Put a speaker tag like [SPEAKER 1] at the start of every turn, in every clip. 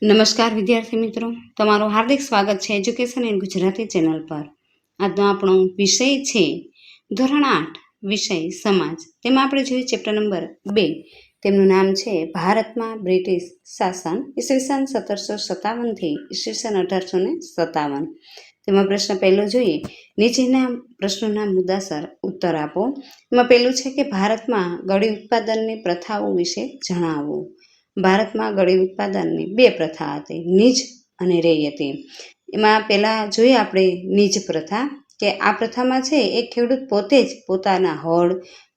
[SPEAKER 1] નમસ્કાર વિદ્યાર્થી મિત્રો, તમારું હાર્દિક સ્વાગત છે એજ્યુકેશન ઇન ગુજરાતી ચેનલ પર। આજનો આપણો વિષય છે ધોરણ 8 વિષય સમાજ। તેમાં આપણે જોઈએ ચેપ્ટર નંબર 2, તેમનું નામ છે ભારતમાં બ્રિટિશ શાસન ઈસવીસન 1757 થી ઈસવીસન 1857। તેમાં પ્રશ્ન પહેલો જોઈએ, નીચેના પ્રશ્નોના મુદ્દાસર ઉત્તર આપો। એમાં પહેલું છે કે ભારતમાં ગળી ઉત્પાદનની પ્રથાઓ વિશે જણાવો। ભારતમાં ગળી ઉત્પાદનની બે પ્રથા હતી, નીજ અને રૈયતી। એમાં પહેલાં જોઈએ આપણે નીજ પ્રથા, કે આ પ્રથામાં છે એ ખેડૂત પોતે જ પોતાના હળ,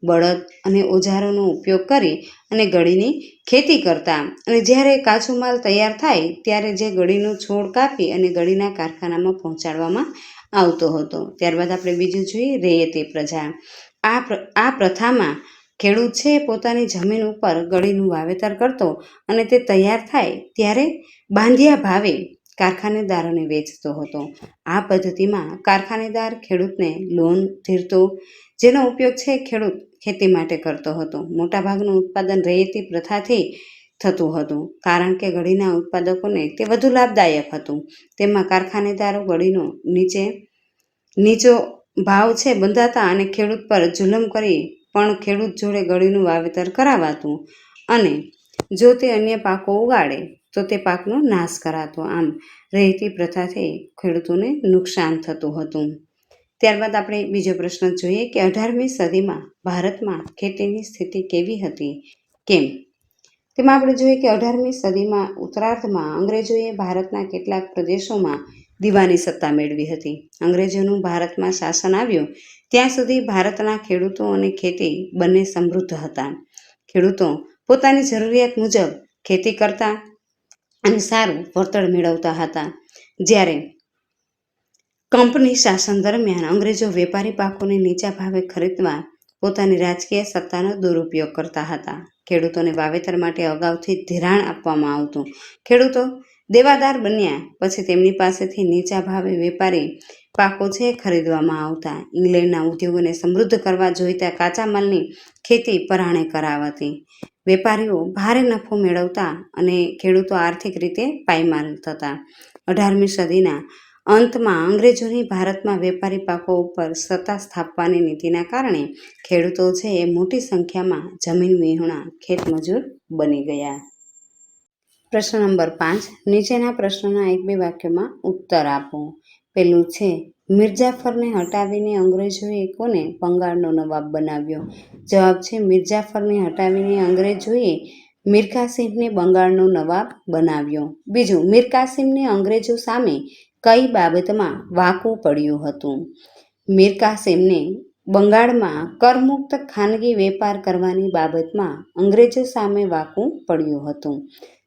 [SPEAKER 1] બળદ અને ઓજારોનો ઉપયોગ કરી અને ગળીની ખેતી કરતા, અને જ્યારે કાચો માલ તૈયાર થાય ત્યારે જે ગળીનો છોડ કાપી અને ગળીના કારખાનામાં પહોંચાડવામાં આવતો હતો। ત્યારબાદ આપણે બીજું જોઈએ રૈયતી પ્રજા। આ પ્રથામાં ખેડૂત છે પોતાની જમીન ઉપર ગળીનું વાવેતર કરતો અને તે તૈયાર થાય ત્યારે બાંધિયા ભાવે કારખાનેદારોને વેચતો હતો। આ પદ્ધતિમાં કારખાનેદાર ખેડૂતને લોન ધીરતો, જેનો ઉપયોગ છે ખેડૂત ખેતી માટે કરતો હતો। મોટાભાગનું ઉત્પાદન રૈયતી પ્રથાથી થતું હતું, કારણ કે ગળીના ઉત્પાદકોને તે વધુ લાભદાયક હતું। તેમાં કારખાનેદારો ગળીનો નીચો ભાવ છે બંધાતા અને ખેડૂત પર જુલમ કરી પણ ખેડૂત જોડે ગળીનું વાવેતર કરાવાતું, અને જો તે અન્ય પાકો ઉગાડે તો તે પાકનો નાશ કરાતો। આમ રૈયતી પ્રથાથી ખેડૂતોને નુકસાન થતું હતું। ત્યારબાદ આપણે બીજો પ્રશ્ન જોઈએ કે 18મી સદીમાં ભારતમાં ખેતીની સ્થિતિ કેવી હતી, કેમ? તેમાં આપણે જોઈએ કે 18મી સદીમાં ઉત્તરાર્ધમાં અંગ્રેજોએ ભારતના કેટલાક પ્રદેશોમાં દીવાની સત્તા મેળવી હતી। અંગ્રેજોનું ભારતમાં શાસન આવ્યું ત્યાં સુધી ભારતના ખેડૂતો અને ખેતી બંને સમૃદ્ધ હતા। ખેડૂતો પોતાની જરૂરિયાત મુજબ ખેતી કરતા અને સારું વળતર મેળવતા હતા। જ્યારે કંપની શાસન દરમિયાન અંગ્રેજો વેપારી પાકોને નીચા ભાવે ખરીદવા પોતાની રાજકીય સત્તાનો દુરુપયોગ કરતા હતા। ખેડૂતોને વાવેતર માટે અગાઉથી ધિરાણ આપવામાં આવતું। ખેડૂતો દેવાદાર બન્યા પછી તેમની પાસેથી નીચા ભાવે વેપારી પાકો છે ખરીદવામાં આવતા। ઇંગ્લેન્ડના ઉદ્યોગોને સમૃદ્ધ કરવા જોઈતા કાચા માલની ખેતી પરાણે કરાવાતી। વેપારીઓ ભારે નફો મેળવતા અને ખેડૂતો આર્થિક રીતે પાયમાલ થતા। 18મી સદીના અંતમાં અંગ્રેજોની ભારતમાં વેપારી પાકો ઉપર સત્તા સ્થાપવાની નીતિના કારણે ખેડૂતો છે એ મોટી સંખ્યામાં જમીન વિહોણા ખેતમજૂર બની ગયા। પ્રશ્ન નંબર 5, નીચેના પ્રશ્નોના 1-2 વાક્યોમાં ઉત્તર આપો। પહેલું છે, મિર્જાફરને હટાવીને અંગ્રેજોએ કોને બંગાળનો નવાબ બનાવ્યો? જવાબ છે મિર્જાફરને હટાવીને અંગ્રેજોએ મીર કાસિમને બંગાળનો નવાબ બનાવ્યો। બીજું, મીર કાસિમને અંગ્રેજો સામે કઈ બાબતમાં વાંકું પડ્યું હતું? મીર કાસિમને બંગાળમાં કરમુક્ત ખાનગી વેપાર કરવાની બાબતમાં અંગ્રેજો સામે વાંકું પડ્યું હતું।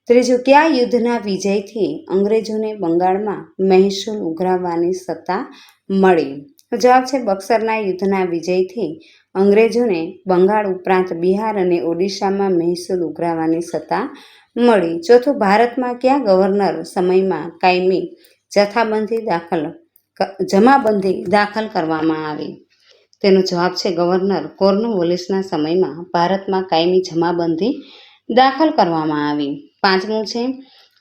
[SPEAKER 1] ત્રીજું, કયા યુદ્ધના વિજયથી અંગ્રેજોને બંગાળમાં મહેસૂલ ઉઘરાવવાની સત્તા મળી? જવાબ છે બક્સરના યુદ્ધના વિજયથી અંગ્રેજોને બંગાળ ઉપરાંત બિહાર અને ઓડિશામાં મહેસૂલ ઉઘરાવવાની સત્તા મળી। ચોથું, ભારતમાં કયા ગવર્નર સમયમાં કાયમી જમાબંધી દાખલ કરવામાં આવી? તેનો જવાબ છે ગવર્નર કોર્નવોલિસના સમયમાં ભારતમાં કાયમી જમાબંધી દાખલ કરવામાં આવી। પાંચમું છે,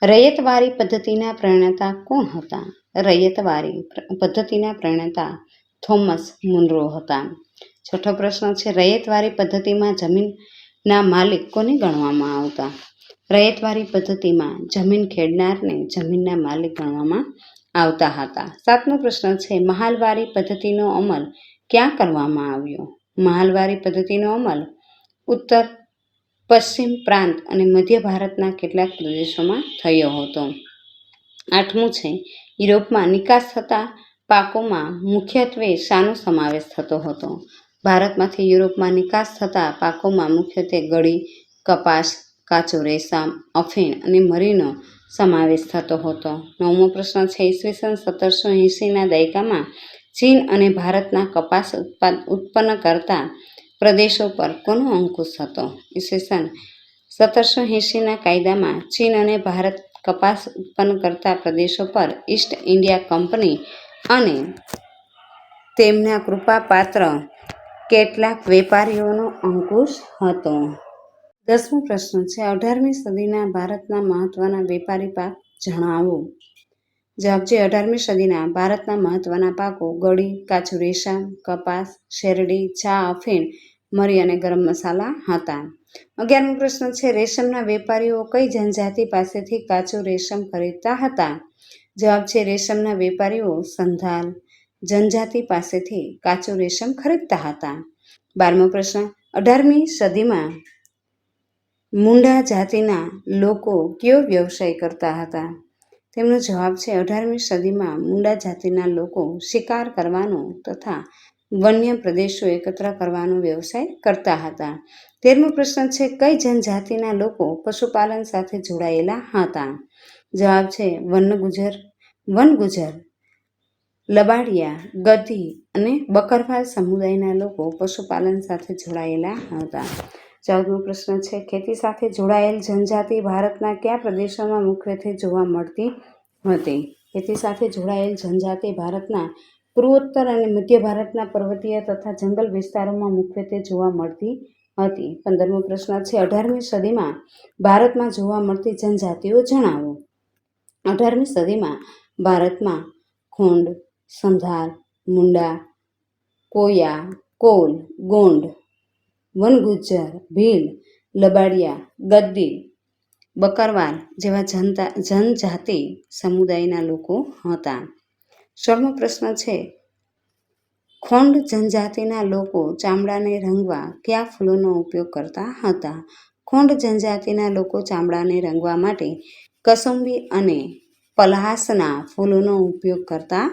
[SPEAKER 1] રૈયતવારી પદ્ધતિના પ્રણેતા કોણ હતા? રૈયતવારી પદ્ધતિના પ્રણેતા થોમસ મુનરો હતા। છઠ્ઠો પ્રશ્ન છે, રૈયતવારી પદ્ધતિમાં જમીનના માલિક કોને ગણવામાં આવતા? રૈયતવારી પદ્ધતિમાં જમીન ખેડનારને જમીનના માલિક ગણવામાં આવતા હતા। સાતમો પ્રશ્ન છે, મહાલવારી પદ્ધતિનો અમલ ક્યાં કરવામાં આવ્યો? મહાલવારી પદ્ધતિનો અમલ ઉત્તર, પશ્ચિમ પ્રાંત અને મધ્ય ભારતના કેટલાક પ્રદેશોમાં થયો હતો। આઠમું છે, યુરોપમાં નિકાસ થતા પાકોમાં મુખ્યત્વે શાનો સમાવેશ થતો હતો? ભારતમાંથી યુરોપમાં નિકાસ થતા પાકોમાં મુખ્યત્વે ગળી, કપાસ, કાચો રેશમ, અફીણ અને મરીનો સમાવેશ થતો હતો। નવમો પ્રશ્ન છે, ઈસવીસન 1780ના દાયકામાં ચીન અને ભારતના કપાસ ઉત્પન્ન કરતા પ્રદેશો પર કોનો અંકુશ હતો? ઈસવીસન 1780ના કાયદામાં ચીન અને ભારત કપાસ ઉત્પન્ન કરતા પ્રદેશો પર ઈસ્ટ ઇન્ડિયા કંપની અને તેમના કૃપાપાત્ર કેટલાક વેપારીઓનો અંકુશ હતો। 10મો પ્રશ્ન છે, 18મી સદીના ભારતના મહત્વના વેપારી પાક જણાવો. જવાબ છે 18મી સદીના ભારતના મહત્વના પાકો ગળી, કાચું રેશમ, કપાસ, શેરડી, ચા, અફીણ, મરી અને ગરમ મસાલા હતા. 11મો પ્રશ્ન છે રેશમના વેપારીઓ કઈ જનજાતિ પાસેથી કાચું રેશમ ખરીદતા હતા? જવાબ છે રેશમના વેપારીઓ સંથાલ જનજાતિ પાસેથી કાચું રેશમ ખરીદતા હતા. 12મો પ્રશ્ન 18મી સદીમાં મુંડા જાતિના લોકો કયો વ્યવસાય કરતા હતા? તેમનો જવાબ છે 18મી સદીમાં મુંડા જાતિના લોકો શિકાર કરવાનો તથા વન્ય પ્રદેશો એકત્ર કરવાનો વ્યવસાય કરતા હતા. 13મો પ્રશ્ન છે કઈ જનજાતિના લોકો પશુપાલન સાથે જોડાયેલા હતા? જવાબ છે વનગુજર, લબાડિયા, ગદ્દી અને બકરવાલ સમુદાયના લોકો પશુપાલન સાથે જોડાયેલા હતા. 14મો પ્રશ્ન છે ખેતી સાથે જોડાયેલ જનજાતિ ભારતના કયા પ્રદેશોમાં મુખ્યત્વે જોવા મળતી હતી? ખેતી સાથે જોડાયેલ જનજાતિ ભારતના પૂર્વોત્તર અને મધ્ય ભારતના પર્વતીય તથા જંગલ વિસ્તારોમાં મુખ્યત્વે જોવા મળતી હતી. 15મો પ્રશ્ન છે 18મી સદીમાં ભારતમાં જોવા મળતી જનજાતિઓ જણાવો. 18મી સદીમાં ભારતમાં ખોંડ, સંથાલ, મુંડા, કોયા, કોલ, ગોંડ, વનગુજ્જર, ભીલ, લબાડિયા, ગદ્દી, બકરવાલ જેવા જનજાતિ સમુદાયના લોકો હતા. 16મો પ્રશ્ન છે ખોંડ જનજાતિના લોકો ચામડાને રંગવા કયા ફૂલોનો ઉપયોગ કરતા હતા? ખોંડ જનજાતિના લોકો ચામડાને રંગવા માટે કસુંબી અને પલાસના ફૂલોનો ઉપયોગ કરતા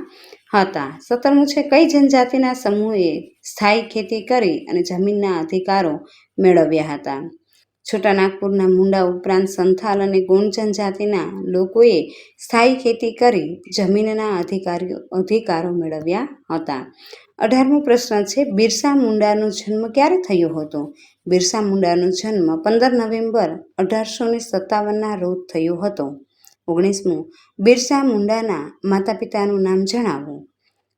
[SPEAKER 1] હતા. 17મું છે કઈ જનજાતિના સમૂહે સ્થાયી ખેતી કરી અને જમીનના અધિકારો મેળવ્યા હતા? છોટાનાગપુરના મુંડા ઉપરાંત સંથાલ અને ગોંડ જનજાતિના લોકોએ સ્થાયી ખેતી કરી જમીનના અધિકારો મેળવ્યા હતા. 18મો પ્રશ્ન છે બિરસા મુંડાનો જન્મ ક્યારે થયો હતો? બિરસા મુંડાનો જન્મ 15 નવેમ્બર 1857ના રોજ થયો હતો. 19મું બિરસા મુંડાના માતા પિતાનું નામ જણાવો.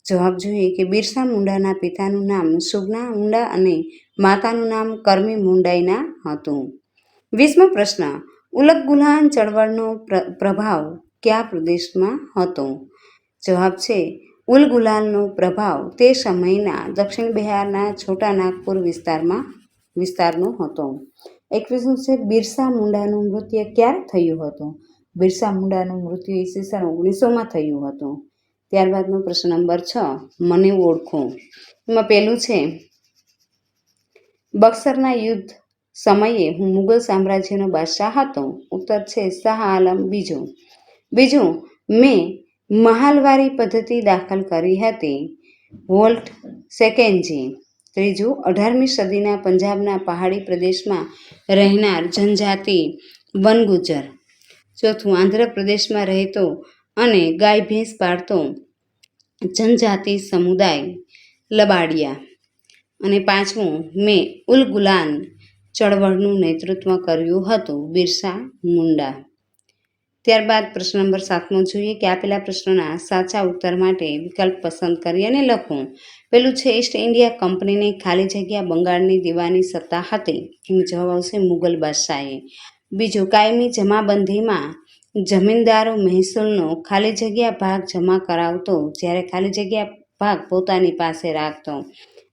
[SPEAKER 1] જવાબ જોઈએ કે બિરસા મુંડાના પિતાનું નામ સુગના મુંડા અને માતાનું નામ કરમી મુંડાઈના હતું. 20મો પ્રશ્ન ઉલગ-ગુલાન ચળવળનો પ્રભાવ કયા પ્રદેશમાં હતો? જવાબ છે ઉલ-ગુલાનનો પ્રભાવ તે સમયના દક્ષિણ બિહારના છોટા નાગપુર વિસ્તારનો હતો. 21મું છે બિરસા મુંડાનું મૃત્યુ ક્યારે થયું હતું? બિરસા મુંડાનું મૃત્યુ ઈસવીસન 1900માં થયું હતું. ત્યારબાદનો પ્રશ્ન નંબર 6 મને ઓળખો. એમાં પહેલું છે બક્સરના યુદ્ધ સમયે હું મુગલ સામ્રાજ્યનો બાદશાહ હતો. ઉત્તર છે શાહ આલમ બીજો. બીજું મેં મહાલવારી પદ્ધતિ દાખલ કરી હતી. વોલ્ટ સેકેન્જી. ત્રીજું 18મી સદીના પંજાબના પહાડી પ્રદેશમાં રહેનાર જનજાતિ વનગુજર. ચોથું આંધ્રપ્રદેશમાં રહેતો અને ગાય ભેંસ પાળતો જનજાતિ સમુદાય લબાડિયા. અને પાંચમું મેં ઉલ-ગુલાન ચળવળનું નેતૃત્વ કર્યું હતું બિરસા મુંડા. ત્યારબાદ પ્રશ્ન નંબર 7મો જોઈએ કે આપેલા પ્રશ્નોના સાચા ઉત્તર માટે વિકલ્પ પસંદ કરી અને લખો. પેલું છે ઈસ્ટ ઇન્ડિયા કંપનીની ખાલી જગ્યા બંગાળની દીવાની સત્તા હતી. એનો જવાબ આવશે મુગલ બાદશાહે. બીજું કાયમી જમાબંધીમાં જમીનદારો મહેસૂલનો ખાલી જગ્યા ભાગ જમા કરાવતો જ્યારે ખાલી જગ્યા ભાગ પોતાની પાસે રાખતો.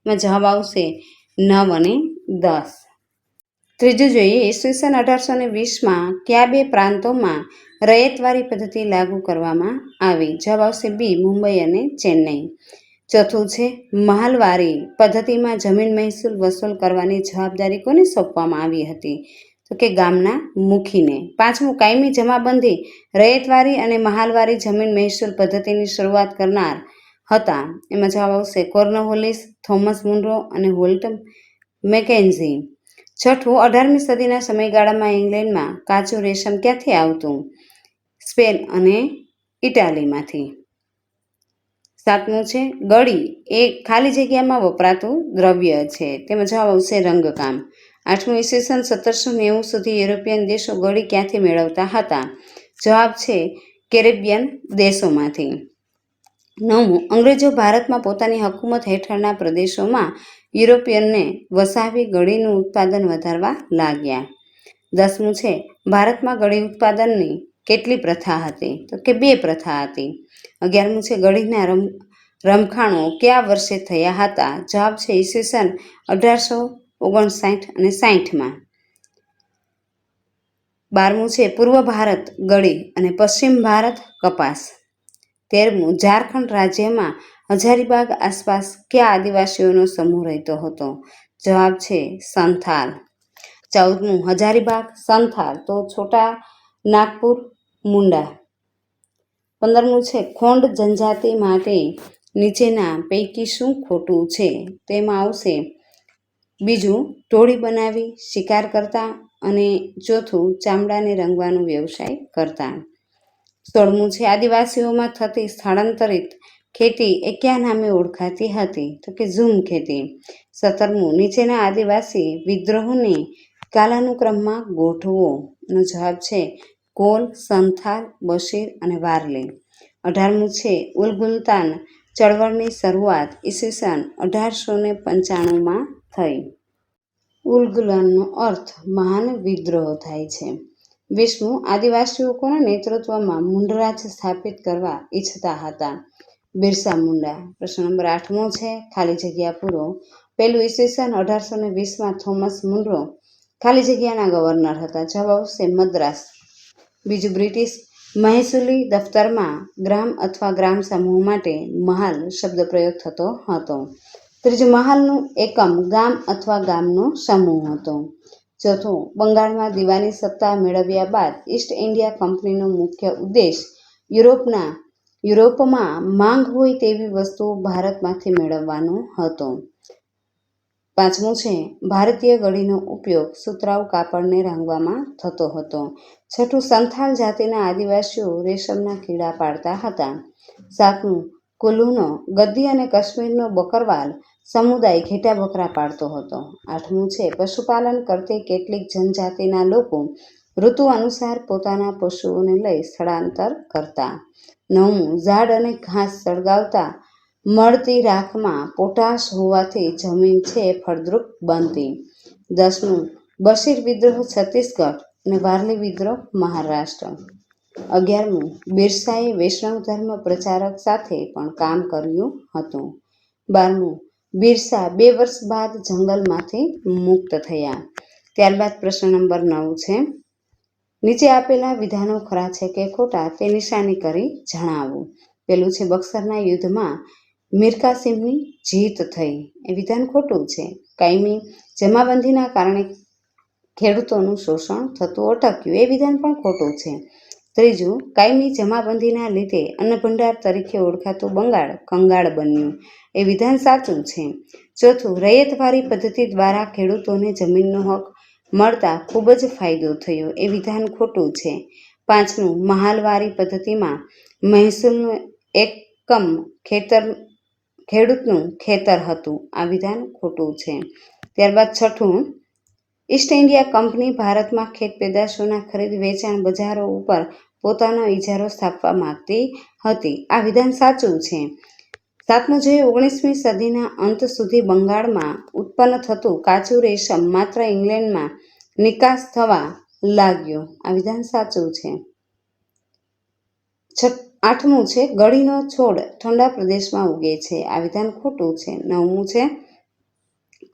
[SPEAKER 1] એમાં જવાબ આવશે 9 અને 10. ત્રીજું જોઈએ ઈસવીસન 1820માં કયા બે પ્રાંતોમાં રયતવારી પદ્ધતિ લાગુ કરવામાં આવી? જવાબ આવશે બી મુંબઈ અને ચેન્નઈ. ચોથું છે મહાલવારી પદ્ધતિમાં જમીન મહેસૂલ વસૂલ કરવાની જવાબદારી કોને સોંપવામાં આવી હતી? તો કે ગામના મુખીને. પાંચમું કાયમી જમાબંધી રયતવારી અને મહાલવારી જમીન મહેસૂલ પદ્ધતિની શરૂઆત કરનાર હતા. એમાં જવાબ આવશે કોર્નવોલિસ, થોમસ મુનરો અને વોલ્ટ મેકેન્ઝી. છઠ્ઠું 18મી સદીના સમયગાળામાં ઇંગ્લેન્ડમાં કાચું રેશમ ક્યાંથી આવતું? સ્પેન અને ઇટાલીમાંથી. સાતમું છે ગળી એ ખાલી જગ્યામાં વપરાતું દ્રવ્ય છે. તેમાં જવાબ આવશે રંગકામ. આઠમું ઈસવીસન 1790 સુધી યુરોપિયન દેશો ગળી ક્યાંથી મેળવતા હતા? જવાબ છે કેરેબિયન દેશોમાંથી. નવમું અંગ્રેજો ભારતમાં પોતાની હકૂમત હેઠળના પ્રદેશોમાં યુરોપિયનને વસાવી ગળીનું ઉત્પાદન વધારવા લાગ્યા. 10મું છે ભારતમાં ગળી ઉત્પાદનની કેટલી પ્રથા હતી? તો કે 2 પ્રથા હતી. 11મું છે ગળીના રમખાણો કયા વર્ષે થયા હતા? જવાબ છે ઈસવીસન 1859 અને 60માં. 12મું છે પૂર્વ ભારત ગળી અને પશ્ચિમ ભારત કપાસ. 13મું ઝારખંડ રાજ્યમાં હજારીબાગ આસપાસ કયા આદિવાસીઓનો સમૂહ રહેતો હતો? જવાબ છે સંથાલ. 14મું હજારીબાગ સંથાલ તો છોટા નાગપુર મુંડા. 15મું છે ખોંડ જનજાતિ માટે નીચેના પૈકી શું ખોટું છે? તેમાં આવશે બીજું ટોળી બનાવી શિકાર કરતા અને ચોથું ચામડાને રંગવાનો વ્યવસાય કરતા. 16મું છે આદિવાસીઓમાં થતી સ્થળાંતરિત ખેતી એ કયા નામે ઓળખાતી હતી? તો કે ઝૂમ ખેતી. 17મું નીચેના આદિવાસી વિદ્રોહોને કાલાનુક્રમમાં ગોઠવો. એનો જવાબ છે કોલ, સંથાલ, બશીર અને વારલી. 18મું છે ઉલગુલતાન ચળવળની શરૂઆત ઈસવીસન 1895માં થઈ. ઉલગુલાનનો અર્થ મહાન વિદ્રોહ થાય છે. 20મું આદિવાસીઓ કોના નેતૃત્વમાં મુંડરાજ સ્થાપિત કરવા ઈચ્છતા હતા? બિરસા મુંડા. પ્રશ્ન નંબર 8મો છે ખાલી જગ્યા પૂરો. પહેલું ઈસવીસન 1820માં થોમસ મુનરો ખાલી જગ્યાના ગવર્નર હતા. જવાબ આવશે મદ્રાસ. બીજું બ્રિટિશ મહેસૂલી દફતરમાં ગ્રામ અથવા ગ્રામ સમૂહ માટે મહાલ શબ્દ પ્રયોગ થતો હતો. ત્રીજું મહાલનું એકમ ગામ અથવા ગામનો સમૂહ હતો. ચોથું બંગાળમાં દીવાની સત્તા મેળવ્યા બાદ ઈસ્ટ ઇન્ડિયા કંપનીનો મુખ્ય ઉદ્દેશ યુરોપમાં માંગ હોય તેવી વસ્તુઓ ભારતમાંથી મેળવવાનો હતો. 5મું છે ભારતીય ગળીનો ઉપયોગ સુતરાઉ કાપડને રંગવામાં થતો હતો. 6થું સંથાલ જાતિના આદિવાસીઓ રેશમના કીડા પાળતા હતા. 7મું કુલુનો ગદ્દી અને કાશ્મીરનો બકરવાલ સમુદાય ઘેટા બકરા પાળતો હતો. 8મું છે પશુપાલન કરતી કેટલીક જનજાતિના લોકો ઋતુ અનુસાર પોતાના પશુઓને લઈ સ્થળાંતર કરતા. 9મું ઝાડ અને ઘાસ સળગાવતા મળતી રાખમાં પોટાશ હોવાથી જમીન છે ફળદ્રુપ બનતી. 10મું બશીર વિદ્રોહ છત્તીસગઢ અને વારલી વિદ્રોહ મહારાષ્ટ્ર. 11મું બિરસાએ વૈષ્ણવ ધર્મ પ્રચારક સાથે પણ કામ કર્યું હતું. 12મું બિરસા 2 વર્ષ બાદ જંગલમાંથી મુક્ત થયા. ત્યારબાદ પ્રશ્ન નંબર 9 છે નીચે આપેલા વિધાનો ખરા છે કે ખોટા તે નિશાની કરી જણાવો. પેલું છે બક્સરના યુદ્ધમાં મીર કાસિમની જીત થઈ. એ વિધાન ખોટું છે. કાયમી જમાબંધીના કારણે ખેડૂતોનું શોષણ થતું અટક્યું. એ વિધાન પણ ખોટું છે. ત્રીજું કાયમી જમાબંધીના લીધે અન્નભંડાર તરીકે ઓળખાતું બંગાળ કંગાળ બન્યું. એ વિધાન સાચું છે. ચોથું રૈયતવારી પદ્ધતિ દ્વારા ખેડૂતોને જમીનનો હક મળતા ખૂબ જ ફાયદો થયો. એ વિધાન ખોટું છે. 5મું મહાલવારી પદ્ધતિમાં મહેસૂલનું એકમ ખેડૂતનું ખેતર હતું. આ વિધાન ખોટું છે. ત્યારબાદ 6થું ઈસ્ટ ઇન્ડિયા કંપની ભારતમાં ખેત પેદાશોના ખરીદ વેચાણ બજારો ઉપર પોતાનો ઇજારો સ્થાપવા માંગતી હતી. આ વિધાન સાચું છે. 7મું છે 19મી સદીના અંત સુધી બંગાળમાં ઉત્પન્ન થતું કાચું રેશમ માત્ર ઇંગ્લેન્ડમાં નિકાસ થવા લાગ્યો. આ વિધાન સાચું છે. 8મું છે ગળીનો છોડ ઠંડા પ્રદેશમાં ઉગે છે. આ વિધાન ખોટું છે. 9મું છે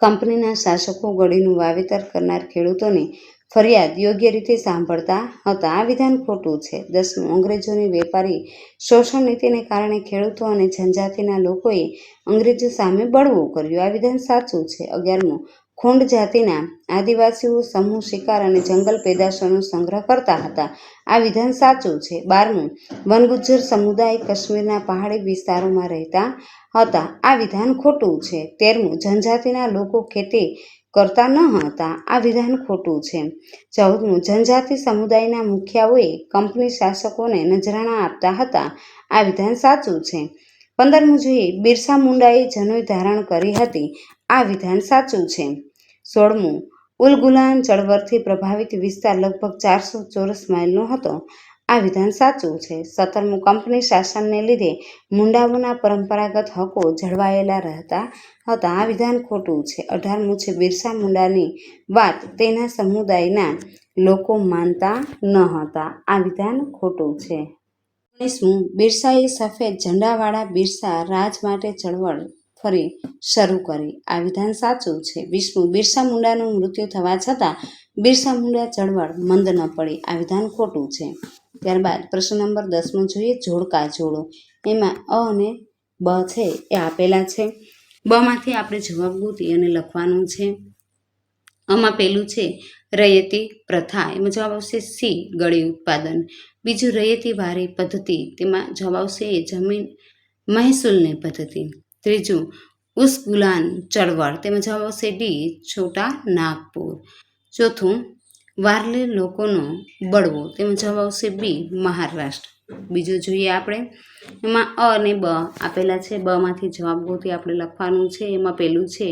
[SPEAKER 1] કંપનીના શાસકો ગળીનું વાવેતર કરનાર ખેડૂતોની ફરિયાદ યોગ્ય રીતે સાંભળતા હતા. આ વિધાન ખોટું છે. 10મું અંગ્રેજોની વેપારી શોષણ નીતિને કારણે ખેડૂતો અને જનજાતિના લોકોએ અંગ્રેજો સામે બળવું કર્યું. આ વિધાન સાચું છે. 11મું ખોંડ જાતિના આદિવાસીઓ સમૂહ શિકાર અને જંગલ પેદાશોનો સંગ્રહ કરતા હતા. આ વિધાન સાચું છે. 12મું વનગુજ્જર સમુદાય કાશ્મીરના પહાડી વિસ્તારોમાં રહેતા હતા. આ વિધાન ખોટું છે. 13મું જનજાતિના લોકો ખેતી કરતા ન હતા. આ વિધાન ખોટું છે. 14મું જનજાતિ સમુદાયના મુખિયાઓએ કંપની શાસકોને નજરાણા આપતા હતા. આ વિધાન સાચું છે. 15મું જોઈએ બિરસા મુંડાએ જનોઈ ધારણ કરી હતી. આ વિધાન સાચું છે. 16મું ઉલગુલાન ચળવળથી પ્રભાવિત વિસ્તાર લગભગ 400 ચોરસ માઇલનો હતો. આ વિધાન સાચું છે. 17મું કંપની શાસનને લીધે મુંડાઓના પરંપરાગત હકો જળવાયેલા રહેતા હતા. આ વિધાન ખોટું છે. 18મું છે બિરસા મુંડાની વાત તેના સમુદાયના લોકો માનતા ન હતા. આ વિધાન ખોટું છે. 19મું બિરસાએ સફેદ ઝંડાવાળા બિરસા રાજ માટે ચળવળ ફરી શરૂ કરી. આ વિધાન સાચું છે. 20મું બિરસા મુંડાનું મૃત્યુ થવા છતાં બિરસા મુંડા ચળવળ મંદ ન પડી. આ વિધાન ખોટું છે. ત્યારબાદ પ્રશ્ન નંબર 10 જોઈએ, જોડકા જોડો. એમાં અ અને બ છે એ આપેલા છે. બ માંથી આપણે જવાબ ગોતી અને લખવાનું છે. આમાં પહેલું છે રૈયતી પ્રથા, એમાં જવાબ આવશે સી ગળી ઉત્પાદન. બીજું રૈયતી વારી પદ્ધતિ, તેમાં જવાબ આવશે જમીન મહેસૂલની પદ્ધતિ. ત્રીજું ઉસ્કુલાન ચળવળ, તેમાં જવાબ આવશે ડી છોટા નાગપુર. ચોથું વારલી લોકોનો બળવો, તેમાં જવાબ આવશે બી મહારાષ્ટ્ર. બીજું જોઈએ આપણે, એમાં અ અને બ આપેલા છે. બ માંથી જવાબ ગોતી આપણે લખવાનું છે. એમાં પહેલું છે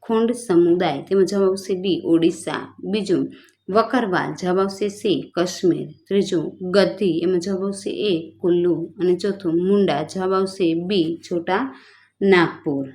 [SPEAKER 1] ખોંડ સમુદાય, તેમાં જવાબ આવશે ડી ઓડિશા. બીજું વકરવાલ, જવાબ આવશે સી કાશ્મીર. ત્રીજું ગદ્દી, એમાં જવાબ આવશે એ કુલ્લુ. અને ચોથું મુંડા, જવાબ આવશે બી છોટા નાગપુર.